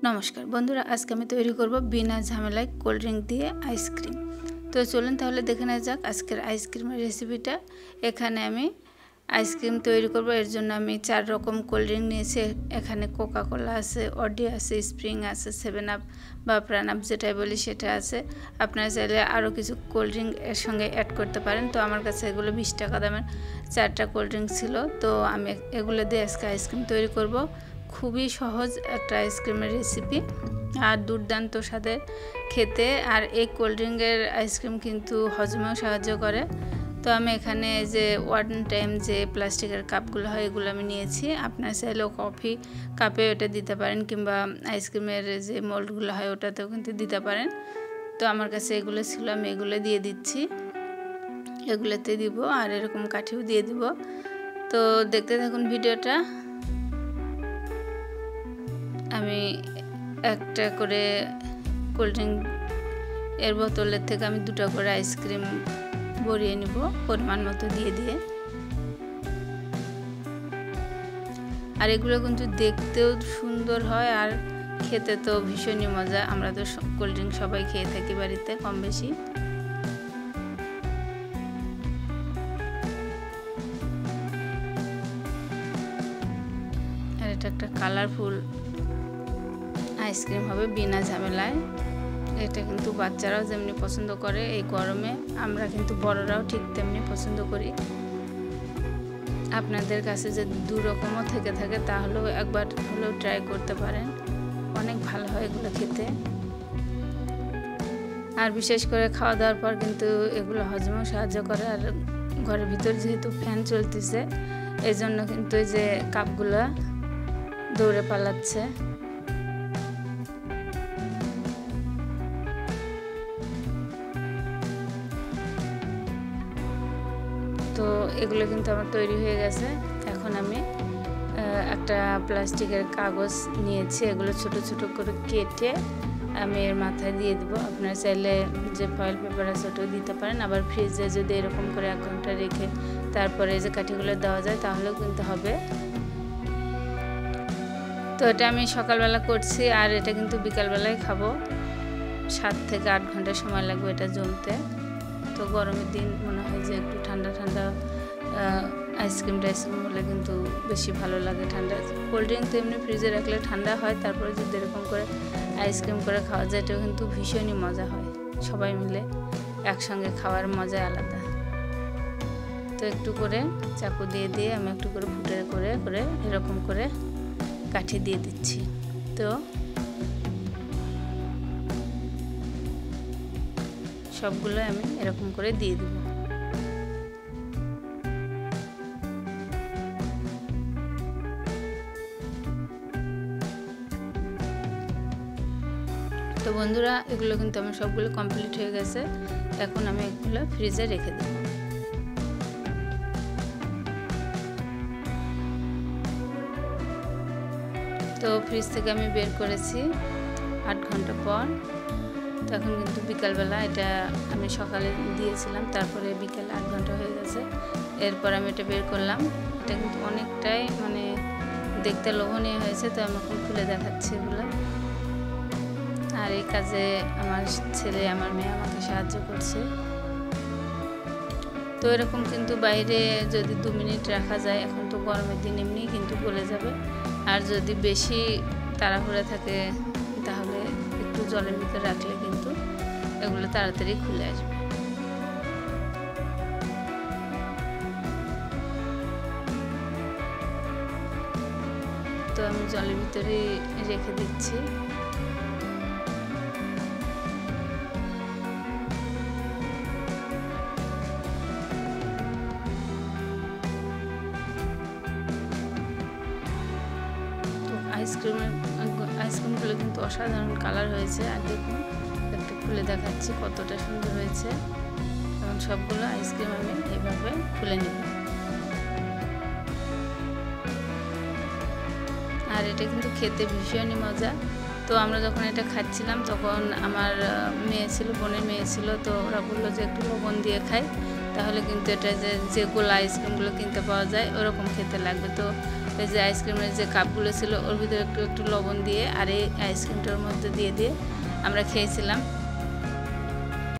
নমস্কার বন্ধুরা, আজকে আমি তৈরি করব বিনা ঝামেলায় কোল্ড ড্রিঙ্ক দিয়ে আইসক্রিম। তো চলুন তাহলে দেখে নেওয়া যাক আজকের আইসক্রিমের রেসিপিটা। এখানে আমি আইসক্রিম তৈরি করব, এর জন্য আমি 4 রকম কোল্ড ড্রিঙ্ক নিয়েছি। এখানে কোকা কোলা আছে, অডি আছে, স্প্রিং আছে, 7 আপ বা প্রাণ আপ যেটাই বলি সেটা আছে। আপনারা চাইলে আরও কিছু কোল্ড ড্রিঙ্ক এর সঙ্গে অ্যাড করতে পারেন। তো আমার কাছে এগুলো 20 টাকা দামের 4টা কোল্ড ড্রিঙ্ক ছিল, তো আমি এগুলো দিয়ে আজকে আইসক্রিম তৈরি করব। খুবই সহজ একটা আইসক্রিমের রেসিপি আর দুর্দান্ত স্বাদের খেতে। আর এই কোল্ড ড্রিঙ্কের আইসক্রিম কিন্তু হজমেও সাহায্য করে। তো আমি এখানে যে ওয়ান টাইম যে প্লাস্টিকের কাপগুলো হয় এগুলো আমি নিয়েছি। আপনার চাইলেও কফি কাপে ওটা দিতে পারেন, কিংবা আইসক্রিমের যে মোল্ডগুলো হয় ওটাতেও কিন্তু দিতে পারেন। তো আমার কাছে এগুলো ছিল, আমি এগুলো দিয়ে দিচ্ছি, এগুলোতে দিব। আর এরকম কাঠিও দিয়ে দিব। তো দেখতে থাকুন ভিডিওটা। আমি একটা করে কোল্ড ড্রিঙ্ক এর বোতলের থেকে আমি 2টা করে আইসক্রিম ভরিয়ে নিব পরিমাণ মতো দিয়ে। আর এগুলো কিন্তু দেখতেও সুন্দর হয় আর খেতে তো ভীষণই মজা। আমরা তো কোল্ড ড্রিঙ্ক সবাই খেয়ে থাকি বাড়িতে কম বেশি। আর এটা একটা কালারফুল আইসক্রিম হবে বিনা ঝামেলায়। এটা কিন্তু বাচ্চারাও যেমনি পছন্দ করে এই গরমে, আমরা কিন্তু বড়রাও ঠিক তেমনি পছন্দ করি। আপনাদের কাছে যদি 2 রকমও থেকে থাকে তাহলেও একবার হলেও ট্রাই করতে পারেন, অনেক ভালো হয় এগুলো খেতে। আর বিশেষ করে খাওয়া দাওয়ার পর কিন্তু এগুলো হজমেও সাহায্য করে। আর ঘরের ভিতর যেহেতু ফ্যান চলতেছে এই জন্য কিন্তু এই যে কাপগুলো দৌড়ে পালাচ্ছে। তো এগুলো কিন্তু আমার তৈরি হয়ে গেছে। এখন আমি একটা প্লাস্টিকের কাগজ নিয়েছি, এগুলো ছোট ছোট করে কেটে আমি এর মাথায় দিয়ে দেবো। আপনারা চাইলে যে ফয়েল পেপার আছে ওটাও দিতে পারেন। আবার ফ্রিজে যদি এরকম করে 1 ঘন্টা রেখে তারপরে যে কাঠিগুলো দেওয়া যায় তাহলেও কিন্তু হবে। তো এটা আমি সকালবেলা করছি আর এটা কিন্তু বিকালবেলায় খাবো। 7 থেকে 8 ঘন্টা সময় লাগবে এটা জমতে। তো গরমের দিন মনে হয় যে একটু ঠান্ডা ঠান্ডা আইসক্রিম হলে কিন্তু বেশি ভালো লাগে। ঠান্ডা কোল্ড ড্রিঙ্ক তো এমনি ফ্রিজে রাখলে ঠান্ডা হয়, তারপরে যদি এরকম করে আইসক্রিম করে খাওয়া যায় এটাও কিন্তু ভীষণই মজা হয়। সবাই মিলে একসঙ্গে খাওয়ার মজা আলাদা। তো একটু করে চাকু দিয়ে আমি একটু করে ফুটে করে এরকম করে কাঠি দিয়ে দিচ্ছি। তো সবগুলো আমি এরকম করে দিয়ে দেব। তো বন্ধুরা, এগুলো কিন্তু আমার সবগুলো কমপ্লিট হয়ে গেছে। এখন আমি এগুলো ফ্রিজে রেখে দেব। তো ফ্রিজ থেকে আমি বের করেছি 8 ঘন্টা পর। তো এখন কিন্তু বিকালবেলা, এটা আমি সকালে দিয়েছিলাম, তারপরে বিকেলে 8 ঘন্টা হয়ে গেছে। এরপর আমি এটা বের করলাম। এটা কিন্তু অনেকটাই মানে দেখতে লোভনীয় হয়েছে। তো আমি এখন খুলে দেখাচ্ছি এগুলো। আর এই কাজে আমার ছেলে আমার মেয়ে আমাকে সাহায্য করছে। তো এরকম কিন্তু বাইরে যদি 2 মিনিট রাখা যায়, এখন তো গরমের দিন এমনি কিন্তু গলে যাবে। আর যদি বেশি তাড়াহুড়া থাকে তাহলে একটু জলের ভিতরে রাখলে কিন্তু এগুলো তাড়াতাড়ি খুলে আসবে। তো আমি জলের ভিতরে রেখে দিচ্ছি। আইসক্রিমগুলো কিন্তু অসাধারণ কালার হয়েছে। আর দেখুন একটু খুলে দেখাচ্ছি কতটা সুন্দর হয়েছে। এবং সবগুলো আইসক্রিম আমি এইভাবে খুলে নেব। আর এটা কিন্তু খেতে ভীষণই মজা। তো আমরা যখন এটা খাচ্ছিলাম তখন আমার মেয়ে ছিল, বোনের মেয়ে ছিল, তো ওরা বললো যে একটু লবণ দিয়ে খাই, তাহলে কিন্তু এটা যে গোলা আইসক্রিমগুলো কিনতে পাওয়া যায় ওরকম খেতে লাগবে। তো এই যে আইসক্রিমের যে কাপগুলো ছিল ওর ভিতরে একটু একটু লবণ দিয়ে আর এই আইসক্রিমটার মধ্যে দিয়ে আমরা খেয়েছিলাম।